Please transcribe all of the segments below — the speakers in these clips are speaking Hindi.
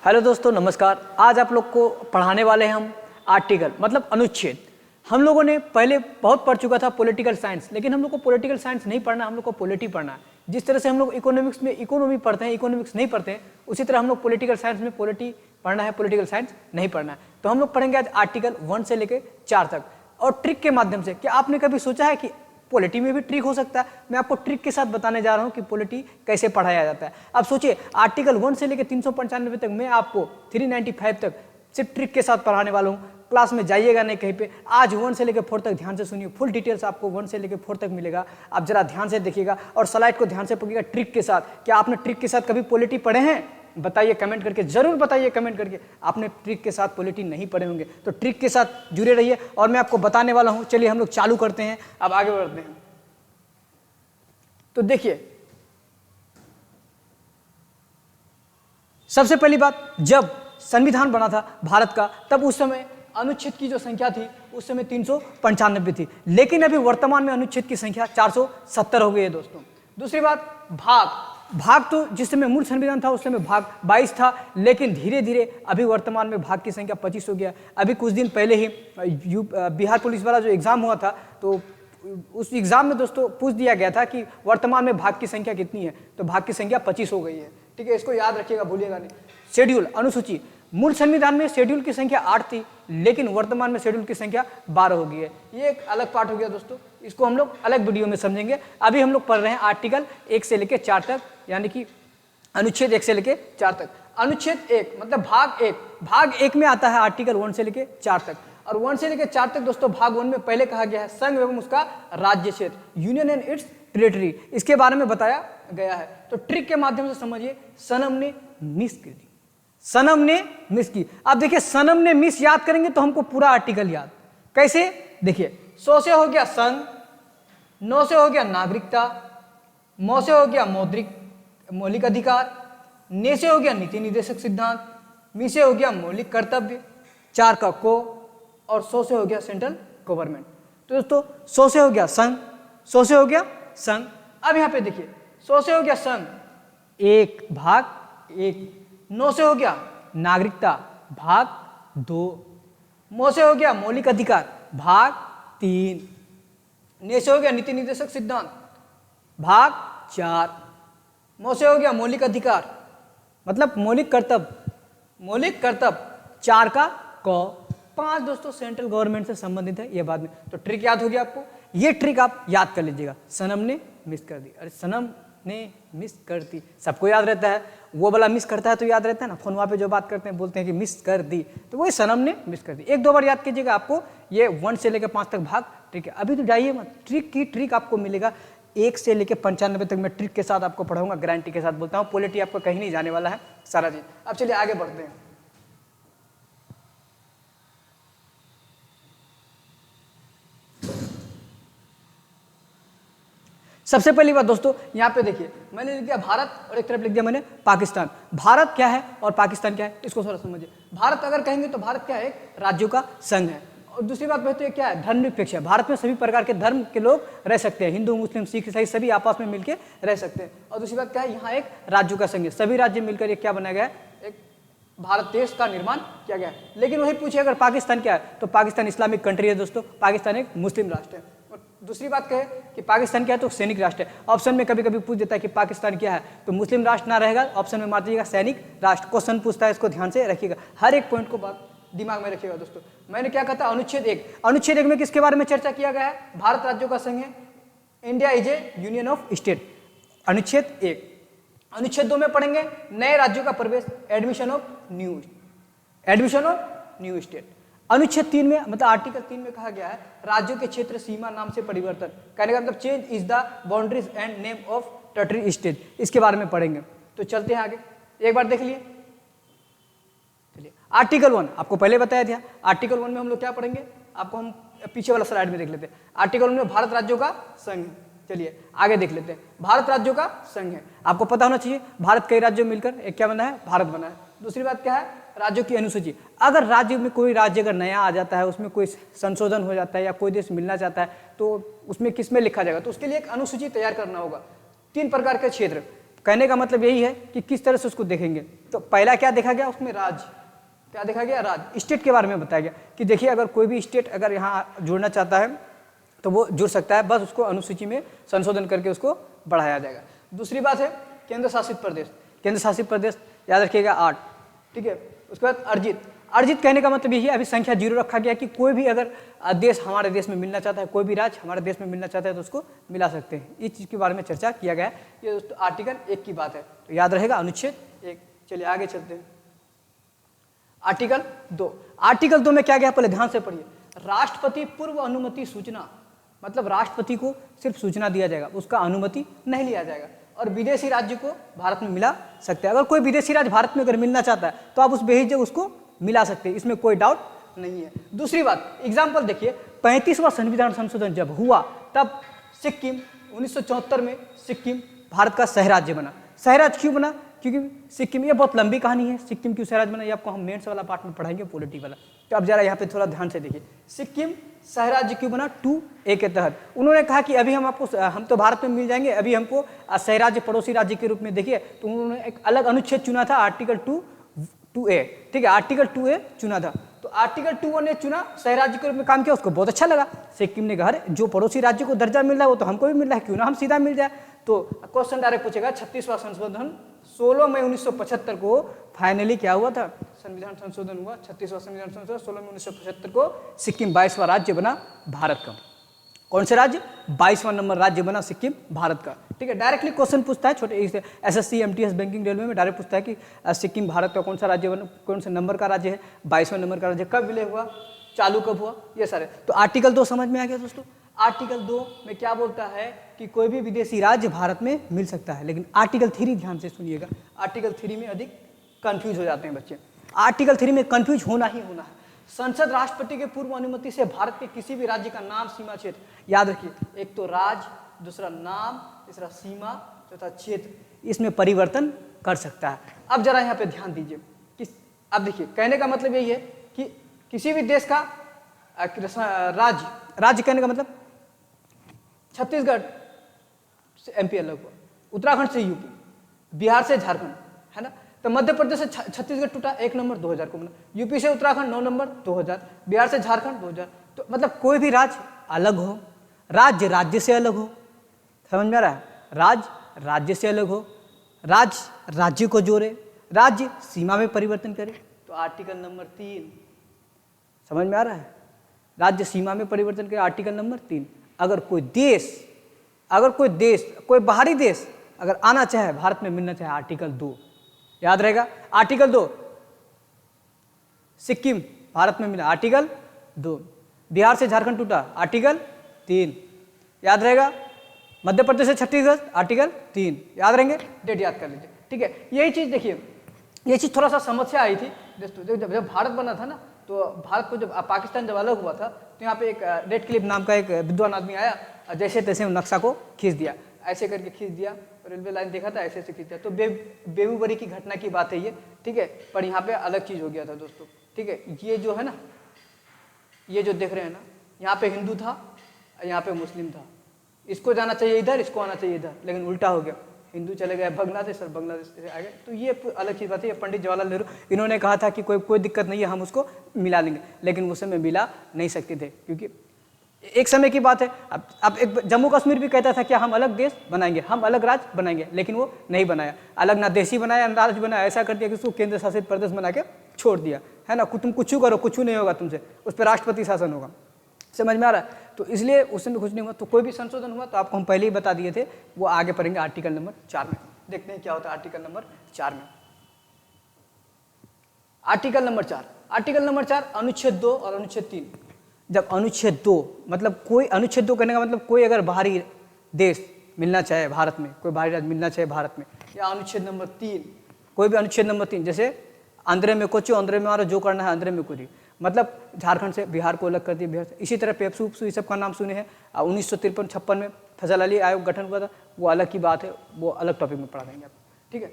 हेलो दोस्तों, नमस्कार। आज आप लोग को पढ़ाने वाले हैं हम आर्टिकल मतलब अनुच्छेद। हम लोगों ने पहले बहुत पढ़ चुका था पॉलिटिकल साइंस, लेकिन हम लोग को पॉलिटिकल साइंस नहीं पढ़ना, हम लोग को पॉलिटी पढ़ना है। जिस तरह से हम लोग इकोनॉमिक्स में इकोनॉमी पढ़ते हैं, इकोनॉमिक्स नहीं पढ़ते हैं, उसी तरह हम लोग पॉलिटिकल साइंस में पॉलिटी पढ़ना है, पॉलिटिकल साइंस नहीं पढ़ना है। तो हम लोग पढ़ेंगे आज आर्टिकल 1 से लेकर 4 तक, और ट्रिक के माध्यम से। क्या आपने कभी सोचा है कि पॉलिटी में भी ट्रिक हो सकता है? मैं आपको ट्रिक के साथ बताने जा रहा हूं कि पॉलिटी कैसे पढ़ाया जाता है। अब सोचिए, आर्टिकल 1 से लेकर 395 तक मैं आपको 395 तक सिर्फ ट्रिक के साथ पढ़ाने वाला हूं। क्लास में जाइएगा नहीं कहीं पे। आज 1 से लेकर 4 तक ध्यान से सुनिए, फुल डिटेल्स आपको 1 से लेकर 4 तक मिलेगा। आप जरा ध्यान से देखिएगा और स्लाइड को ध्यान से पढ़िएगा ट्रिक के साथ। क्या आपने ट्रिक के साथ कभी पॉलिटी पढ़े हैं? बताइए कमेंट करके, जरूर बताइए कमेंट करके। आपने ट्रिक के साथ पॉलिटी नहीं पढ़े होंगे, तो ट्रिक के साथ जुड़े रहिए और मैं आपको बताने वाला हूं। चलिए हम लोग चालू करते हैं, अब आगे बढ़ते हैं। तो देखिए, सबसे पहली बात, जब संविधान बना था भारत का, तब उस समय अनुच्छेद की जो संख्या थी उस समय 395 थी, लेकिन अभी वर्तमान में अनुच्छेद की संख्या 470 हो गई है दोस्तों। दूसरी बात, भाग तो जिस समय मूल संविधान था उस समय भाग 22 था, लेकिन धीरे धीरे अभी वर्तमान में भाग की संख्या 25 हो गया। अभी कुछ दिन पहले ही बिहार पुलिस वाला जो एग्जाम हुआ था, तो उस एग्जाम में दोस्तों पूछ दिया गया था कि वर्तमान में भाग की संख्या कितनी है, तो भाग की संख्या 25 हो गई है। ठीक है, इसको याद रखिएगा, भूलिएगा नहीं। शेड्यूल, अनुसूची, मूल संविधान में शेड्यूल की संख्या 8 थी, लेकिन वर्तमान में शेड्यूल की संख्या 12 हो गई है। ये एक अलग पार्ट हो गया दोस्तों, इसको हम लोग अलग वीडियो में समझेंगे। अभी हम लोग पढ़ रहे हैं आर्टिकल 1 से लेकर 4 तक, यानी कि अनुच्छेद 1 से लेकर 4 तक। अनुच्छेद 1 मतलब भाग 1 में आता है आर्टिकल 1 से लेकर 4 तक। और 1 से लेकर 4 तक दोस्तों भाग 1 में पहले कहा गया है संघ एवं उसका राज्य क्षेत्र, यूनियन एंड इट्स टेरिटरी, इसके बारे में बताया गया है। तो ट्रिक के माध्यम से समझिए, सनम ने मिस कर दी, सनम ने मिस की। अब देखिए, सनम ने मिस याद करेंगे तो हमको पूरा आर्टिकल याद कैसे? देखिए, 100 से हो गया संघ, 9 से हो गया नागरिकता, मौ से हो गया मौलिक अधिकार, ने से हो गया नीति निर्देशक सिद्धांत, मी से हो गया मौलिक कर्तव्य, 4 का को, और 100 से हो गया सेंट्रल गवर्नमेंट। तो दोस्तों 100 से हो गया संघ, 100 से हो गया संघ। अब यहाँ पे देखिए, 100 से हो गया संघ, भाग 1, 9 से हो गया नागरिकता, भाग 2, मौ से हो गया मौलिक अधिकार, भाग 3, ने से हो गया नीति निर्देशक सिद्धांत, भाग 4, मौ से हो गया मौलिक अधिकार मतलब मौलिक कर्तव्य, 4 का क, 5 दोस्तों सेंट्रल गवर्नमेंट से संबंधित है, ये बाद में। तो ट्रिक याद हो गया आपको, ये ट्रिक आप याद कर लीजिएगा। सनम ने मिस कर दी, अरे सनम ने मिस कर दी, सबको याद रहता है। वो वाला मिस करता है तो याद रहता है ना, फोन वहाँ पे जो बात करते हैं बोलते हैं कि मिस कर दी, तो वही सनम ने मिस कर दी। 1-2 बार याद कीजिएगा, आपको ये 1 से लेकर 5 तक भाग ट्रिक है। अभी तो जाइए मत, ट्रिक आपको मिलेगा 1 से लेकर 95 तक। मैं ट्रिक के साथ आपको पढ़ाऊंगा, गारंटी के साथ बोलता हूँ। पॉलिटी आपको कहीं नहीं जाने वाला है सारा चीज। अब चलिए आगे बढ़ते हैं। सबसे पहली बात दोस्तों, यहाँ पे देखिए, मैंने लिख दिया भारत और एक तरफ लिख दिया मैंने पाकिस्तान। भारत क्या है और पाकिस्तान क्या है, इसको थोड़ा समझिए। भारत अगर कहेंगे तो भारत क्या है, एक राज्यों का संघ है। और दूसरी बात कहते हैं क्या है, धर्मनिरपेक्ष है। भारत में सभी प्रकार के धर्म के लोग रह सकते हैं, हिंदू मुस्लिम सिख ईसाई सभी आपस में मिलकर रह सकते हैं। और दूसरी बात क्या है, यहाँ एक राज्यों का संघ है, सभी राज्य मिलकर एक क्या बनाया गया है, एक भारत देश का निर्माण किया गया है। लेकिन वही पूछे अगर पाकिस्तान क्या है, तो पाकिस्तान इस्लामिक कंट्री है दोस्तों, पाकिस्तान एक मुस्लिम राष्ट्र है। और दूसरी बात कहे कि पाकिस्तान क्या है, तो सैनिक राष्ट्र है। ऑप्शन में कभी कभी पूछ देता है कि पाकिस्तान क्या है, तो मुस्लिम राष्ट्र ना रहेगा, ऑप्शन में मार दीजिएगा सैनिक राष्ट्र। क्वेश्चन पूछता है, इसको ध्यान से रखिएगा, हर एक पॉइंट को बात दिमाग में रखिएगा दोस्तों। मैंने क्या कहा था, अनुच्छेद 1 में किसके बारे में चर्चा किया गया है, भारत राज्यों का संघ है, India is A union of state, अनुच्छेद 1। अनुच्छेद 2 में पढ़ेंगे नए राज्यों का प्रवेश, एडमिशन ऑफ न्यू स्टेट। अनुच्छेद 3 में मतलब आर्टिकल 3 में कहा गया है राज्यों के क्षेत्र सीमा नाम से परिवर्तन, कहने का मतलब change is the boundaries and name of territory state, इसके बारे में पढ़ेंगे। तो चलते हैं आगे, एक बार देख लिए। चलिए आर्टिकल 1 आपको पहले बताया था। आर्टिकल 1 में हम लोग क्या पढ़ेंगे, आपको हम पीछे वाला स्लाइड में देख लेते हैं। आर्टिकल 1 में भारत राज्यों का संघ है। चलिए आगे देख लेते हैं, भारत राज्यों का संघ है। आपको पता होना चाहिए भारत कई राज्यों मिलकर एक क्या बना है, भारत बना है। दूसरी बात क्या है, राज्यों की अनुसूची। अगर राज्य में कोई राज्य अगर नया आ जाता है, उसमें कोई संशोधन हो जाता है या कोई देश मिलना चाहता है, तो उसमें किस में लिखा जाएगा, तो उसके लिए एक अनुसूची तैयार करना होगा। 3 प्रकार के क्षेत्र, कहने का मतलब यही है कि किस तरह से उसको देखेंगे। तो पहला क्या देखा गया उसमें, राज्य, क्या देखा गया, राज्य, स्टेट के बारे में बताया गया कि देखिए अगर कोई भी स्टेट अगर यहाँ जुड़ना चाहता है तो वो जुड़ सकता है, बस उसको अनुसूची में संशोधन करके उसको बढ़ाया जाएगा। दूसरी बात है केंद्र शासित प्रदेश, केंद्र शासित प्रदेश याद रखिएगा 8, ठीक है। उसके बाद अर्जित, अर्जित कहने का मतलब यही है, अभी संख्या 0 रखा गया कि कोई भी अगर देश हमारे देश में मिलना चाहता है, कोई भी राज्य हमारे देश में मिलना चाहता है तो उसको मिला सकते हैं। इस चीज़ के बारे में चर्चा किया गया है। ये दोस्तों आर्टिकल 1 की बात है, तो याद रहेगा अनुच्छेद 1। चलिए आगे चलते हैं। आर्टिकल 2, आर्टिकल 2 में क्या गया पहले ध्यान से पढ़िए। राष्ट्रपति पूर्व अनुमति सूचना, मतलब राष्ट्रपति को सिर्फ सूचना दिया जाएगा, उसका अनुमति नहीं लिया जाएगा, और विदेशी राज्य को भारत में मिला सकते हैं। अगर कोई विदेशी राज्य भारत में अगर मिलना चाहता है तो आप उस बेहिचक उसको मिला सकते हैं, इसमें कोई डाउट नहीं है। दूसरी बात, एग्जाम्पल देखिए, 35वां संविधान संशोधन जब हुआ तब सिक्किम 1974 में सिक्किम भारत का सह राज्य बना। सह राज्य क्यों बना, क्योंकि सिक्किम, ये बहुत लंबी कहानी है, सिक्किम क्यों सह राज्य बना ये आपको हम मेंस वाला पार्ट में पढ़ाएंगे, पॉलिटी वाला। तो अब जरा यहाँ पे थोड़ा ध्यान से देखिए, सिक्किम सह राज्य क्यों बना, 2A के तहत। उन्होंने कहा कि अभी हम तो भारत में मिल जाएंगे, अभी हमको सह राज्य पड़ोसी राज्य के रूप में देखिए, तो उन्होंने एक अलग अनुच्छेद चुना था, आर्टिकल 2A, ठीक है, आर्टिकल 2A चुना था। तो आर्टिकल 2A ने चुना, सह राज्य के रूप में काम किया, उसको बहुत अच्छा लगा। सिक्किम ने कहा जो पड़ोसी राज्य को दर्जा मिल रहा है वो तो हमको भी मिल रहा है, क्यों ना हम सीधा मिल जाए। तो क्वेश्चन डायरेक्ट पूछेगा, 36वां संशोधन 16 मई 1975 को फाइनली क्या हुआ था, संविधान संशोधन हुआ। 36वां संविधान संशोधन 16 मई 1975 को सिक्किम 22वां राज्य बना भारत का। कौन से राज्य, 22वां नंबर राज्य बना सिक्किम भारत का, ठीक है। डायरेक्टली क्वेश्चन पूछता है, छोटे SSC MTS बैंकिंग रेलवे में डायरेक्ट पूछता है कि सिक्किम भारत का कौन सा राज्य बना, कौन से नंबर का राज्य है, 22वां नंबर का राज्य, कब विलय हुआ, चालू कब हुआ, ये सारे। तो आर्टिकल 2 समझ में आ गया दोस्तों। आर्टिकल 2 में क्या बोलता है कि कोई भी विदेशी राज्य भारत में मिल सकता है, लेकिन आर्टिकल 3 ध्यान से सुनिएगा, आर्टिकल 3 में अधिक कंफ्यूज हो जाते हैं बच्चे। आर्टिकल 3 में कंफ्यूज होना ही होना है। संसद राष्ट्रपति के पूर्व अनुमति से भारत के किसी भी राज्य का नाम, सीमा, क्षेत्र, याद रखिए, एक तो राज्य, दूसरा नाम, तीसरा सीमा, चौथा क्षेत्र, इसमें परिवर्तन कर सकता है। अब जरा यहाँ पे ध्यान दीजिए कि अब देखिए कहने का मतलब यही है कि किसी भी देश का राज्य, राज्य कहने का मतलब छत्तीसगढ़ से MP अलग हुआ, उत्तराखंड से UP, बिहार से झारखंड, है ना। तो मध्य प्रदेश से छत्तीसगढ़ टूटा 1 नंबर 2000 को बना, UP से उत्तराखंड 9 नंबर 2000, बिहार से झारखंड 2000। तो मतलब कोई भी राज्य अलग हो, राज्य राज्य से अलग हो, समझ में आ रहा है, राज्य राज्य से अलग हो, राज्य राज्य को जोड़े, राज्य सीमा में परिवर्तन करे। तो आर्टिकल नंबर 3 समझ में आ रहा है, राज्य सीमा में परिवर्तन करे, आर्टिकल नंबर 3। अगर कोई देश कोई बाहरी देश अगर आना चाहे, भारत में मिलना चाहे, आर्टिकल 2 याद रहेगा। आर्टिकल 2 सिक्किम भारत में मिला, आर्टिकल 2। बिहार से झारखंड टूटा, आर्टिकल 3 याद रहेगा। मध्य प्रदेश से छत्तीसगढ़, आर्टिकल 3 याद रहेंगे, डेट याद कर लीजिए, ठीक है। यही चीज देखिए, ये चीज थोड़ा सा समस्या आई थी दोस्तों, जब भारत बना था ना, तो भारत को जब पाकिस्तान जब अलग हुआ था, तो यहाँ पे एक रेड क्लिफ नाम का एक विद्वान आदमी आया, जैसे तैसे नक्शा को खींच दिया, ऐसे करके खींच दिया, रेलवे लाइन देखा था, ऐसे ऐसे खींच दिया। तो बेबूबरी की घटना की बात है ये, ठीक है। पर यहाँ पे अलग चीज हो गया था दोस्तों, ठीक है। ये जो है ना, ये जो देख रहे हैं ना, यहाँ पे हिंदू था, यहाँ पे मुस्लिम था, इसको जाना चाहिए इधर, इसको आना चाहिए इधर, लेकिन उल्टा हो गया, हिंदू चले गए बांग्लादेश और बांग्लादेश से आ गए। तो ये अलग चीज़ बात है। पंडित जवाहरलाल नेहरू इन्होंने कहा था कि कोई दिक्कत नहीं है, हम उसको मिला लेंगे, लेकिन उस समय मिला नहीं सकते थे, क्योंकि एक समय की बात है। अब एक जम्मू कश्मीर भी कहता था कि हम अलग देश बनाएंगे, हम अलग राज्य बनाएंगे, लेकिन वो नहीं बनाया, अलग ना देशी बनाया ना राज्य बनाया, ऐसा कर दिया कि उसको केंद्र शासित प्रदेश बना के छोड़ दिया, है ना। तुम कुछ करो, कुछ नहीं होगा तुमसे, उस पर राष्ट्रपति शासन होगा, समझ में आ रहा है। तो इसलिए उस समय कुछ नहीं हुआ। तो कोई भी संशोधन हुआ तो आपको हम पहले ही बता दिए थे, वो आगे पढ़ेंगे आर्टिकल नंबर 4 में। देखते हैं क्या होता है आर्टिकल नंबर 4 में। आर्टिकल नंबर 4, आर्टिकल नंबर 4 अनुच्छेद 2 और अनुच्छेद 3। जब अनुच्छेद 2 मतलब कोई, अनुच्छेद 2 कहने का मतलब कोई अगर बाहरी देश मिलना चाहे भारत में, कोई बाहरी राज्य मिलना चाहे भारत में, या अनुच्छेद नंबर 3, कोई भी अनुच्छेद नंबर 3, जैसे आंध्र में कोचो, आंध्र में हमारा जो करना है आंध्र में कोई, मतलब झारखंड से बिहार को अलग कर दिया, बिहार से। इसी तरह पेप्सू उपसू ये सब का नाम सुने हैं। 1953-56 में फजल अली आयोग गठन हुआ था, वो अलग की बात है, वो अलग टॉपिक में पढ़ा देंगे आप, ठीक है।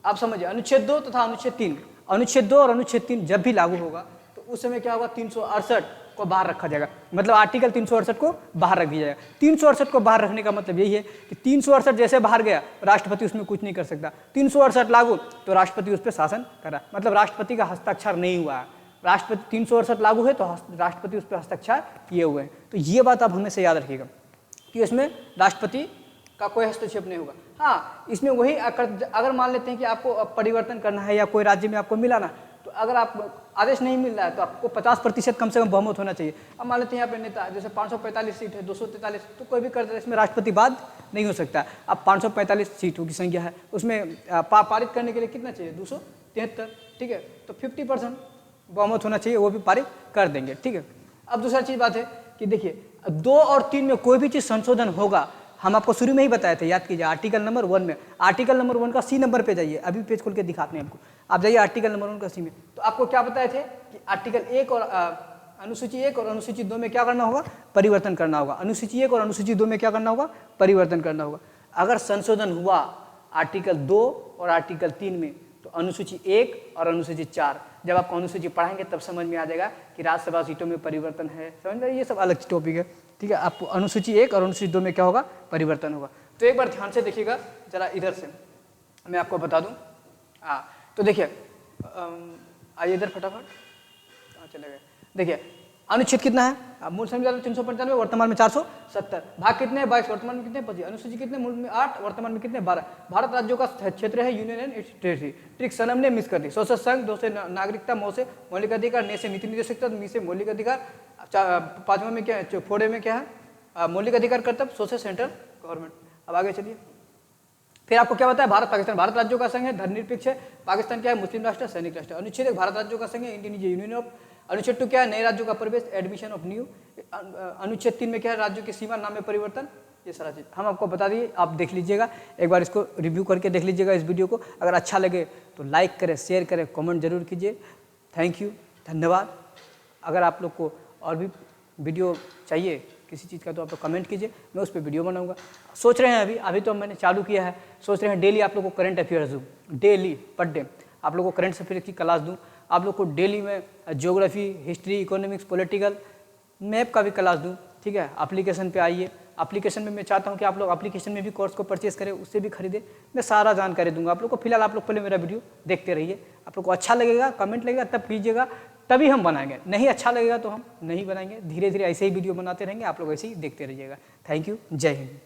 आप समझिए अनुच्छेद 2 तथा अनुच्छेद 3, अनुच्छेद 2 और अनुच्छेद 3 जब भी लागू होगा तो उस समय क्या होगा, 368 को बाहर रखा जाएगा, मतलब आर्टिकल 368 को बाहर रख दिया जाएगा। 368 को बाहर रखने का मतलब यही है कि 368 जैसे बाहर गया, राष्ट्रपति उसमें कुछ नहीं कर सकता। 368 लागू तो राष्ट्रपति उस पर शासन करा, मतलब राष्ट्रपति का हस्ताक्षर नहीं हुआ है। राष्ट्रपति 368 लागू है तो राष्ट्रपति उस पर हस्ताक्षर किए हुए हैं। तो ये बात आप हमेशा याद रखिएगा कि इसमें राष्ट्रपति का कोई हस्तक्षेप नहीं होगा। हाँ, इसमें वही अगर मान लेते हैं कि आपको परिवर्तन करना है या कोई राज्य में आपको मिला ना, तो अगर आप आदेश नहीं मिल रहा है तो आपको 50% कम से कम बहुमत होना चाहिए। अब मान लेते हैं यहाँ पे नेता जैसे 545 सीट है, 243, तो कोई भी कर दे, इसमें राष्ट्रपति बाद नहीं हो सकता। अब 545 सीटों की संख्या है, उसमें पारित करने के लिए कितना चाहिए, 273, ठीक है, तो 50% बहुमत होना चाहिए, वो भी पारित कर देंगे, ठीक है। अब दूसरा चीज़ बात है कि देखिए 2 और 3 में कोई भी चीज़ संशोधन होगा, हम आपको शुरू में ही बताए थे, याद कीजिए आर्टिकल नंबर 1 में, आर्टिकल नंबर 1 का सी नंबर पे जाइए, अभी पेज खोल के दिखाते हैं आपको, आप जाइए आर्टिकल नंबर 1 का सी में, तो आपको क्या बताए थे कि आर्टिकल 1 और अनुसूची 1 और अनुसूची 2 में क्या करना होगा, परिवर्तन करना होगा। अनुसूची 1 और अनुसूची 2 में क्या करना होगा, परिवर्तन करना होगा। अगर संशोधन हुआ आर्टिकल 2 और आर्टिकल 3 में, तो अनुसूची 1 और अनुसूची 4, जब आपको अनुसूची पढ़ाएंगे तब समझ में आ जाएगा कि राज्यसभा सीटों में परिवर्तन है, समझ में, ये सब अलग टॉपिक है, ठीक है। आपको अनुसूची 1 और अनुसूची 2 में क्या होगा, परिवर्तन होगा। तो एक बार ध्यान से देखिएगा जरा, इधर से मैं आपको बता दूं। हाँ, तो देखिए आइए इधर फटाफट, चले गए। देखिए अनुच्छेद कितना है, मूल संविधान में 395, वर्तमान में 470, भाग कितने हैं, 22, वर्तमान में कितने, 25, अनुसूची कितने, मूल में 8, वर्तमान में कितने, 12। भारत राज्यों का क्षेत्र है, union and its territory, trick Sanam ने मिस कर दी। सौ से संघ, 2 से नागरिकता, मौ से मौलिक अधिकार, ने से नीति निर्देशकता, मी से मौलिक अधिकार, 5वां में क्या है, फोड़े में क्या है, मौलिक अधिकार कर्तव्य, 100 से सेंट्रल गवर्नमेंट। अब आगे चलिए, फिर आपको क्या बताया, भारत पाकिस्तान, भारत राज्यों का संघ है, धर्मनिरपेक्ष है, पाकिस्तान क्या है, मुस्लिम राष्ट्र, सैनिक राष्ट्र। अनुच्छेद 1 भारत राज्यों का संघ है, इंडियन यूनियन ऑफ। अनुच्छेद 2 क्या है, नए राज्यों का प्रवेश, एडमिशन ऑफ न्यू। अनुच्छेद 3 में क्या है, राज्यों की सीमा, नाम में परिवर्तन, ये सारा चीज हम आपको बता दिए, आप देख लीजिएगा, एक बार इसको रिव्यू करके देख लीजिएगा इस वीडियो को। अगर अच्छा लगे तो लाइक करें, शेयर करें, कमेंट जरूर कीजिए। थैंक यू, धन्यवाद। अगर आप लोग को और भी वीडियो चाहिए किसी चीज़ का तो आप लोग कमेंट कीजिए, मैं उस पर वीडियो बनाऊंगा। सोच रहे हैं अभी तो मैंने चालू किया है, सोच रहे हैं डेली आप लोग को करंट अफेयर्स दूँ, डेली पर डे आप लोग को करंट अफेयर्स की क्लास दूँ, आप लोग को डेली में geography, history, economics, political, map का भी क्लास दूँ, ठीक है। एप्लीकेशन पे आइए, एप्लीकेशन में मैं चाहता हूँ कि आप लोग एप्लीकेशन में भी कोर्स को परचेस करें, उससे भी खरीदें, मैं सारा जानकारी दूंगा आप लोग को। फिलहाल आप लोग पहले मेरा वीडियो देखते रहिए, आप लोग को अच्छा लगेगा, कमेंट लगेगा तब कीजिएगा, तभी हम बनाएंगे, नहीं अच्छा लगेगा तो हम नहीं बनाएंगे। धीरे धीरे ऐसे ही वीडियो बनाते रहेंगे, आप लोग ऐसे ही देखते रहिएगा। थैंक यू, जय हिंद।